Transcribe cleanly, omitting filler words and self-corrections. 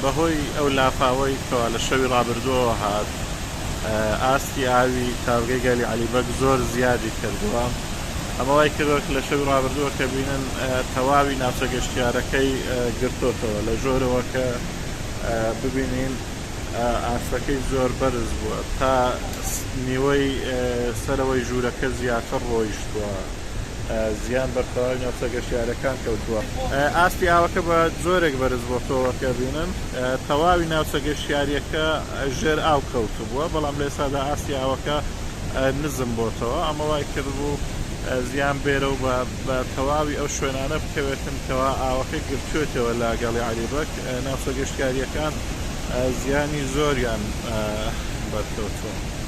بەهۆی ئەو لافاوەی کەوا لە شەوی ڕابردووەوە هات ئاستی ئاوی تاوگەی گەلی عەلیبەگ زۆر زیادی کردووە. ئەمە وای کردووە لە شەوی ڕابردووە کە بینن تەواوی ناوچە گەشتیارەکەی گرتوتەوە لە ژۆرەوە کە ببینین ئاستەکەی زۆر بەرز بووە تا نیوەی سەرەوەی ژوورەکە زیاتر ڕۆیشتووە، زیان بەرتەواوی ناوچە گەشتیارەکان کەوتووە. ئاستی ئاوەکە بە زۆرێک بەرز بۆتەوە کە بینن تەواوی ناوچە گەشتیاریەکە ژێر ئاو کەوتبووە، بەڵام لە ئێستادا ئاستی ئاوەکە نزم بۆتەوە. ئەمە وای کردبوو زیان بێرە و بە تەواوی ئەو شوێنانە بکەوێتن کەوا ئاوەکە گرتوێتەوە لە گەڵی عەلیبەگ، ناوچە گەشتیاریەکان زیانی زۆریان بەرکەوتووە.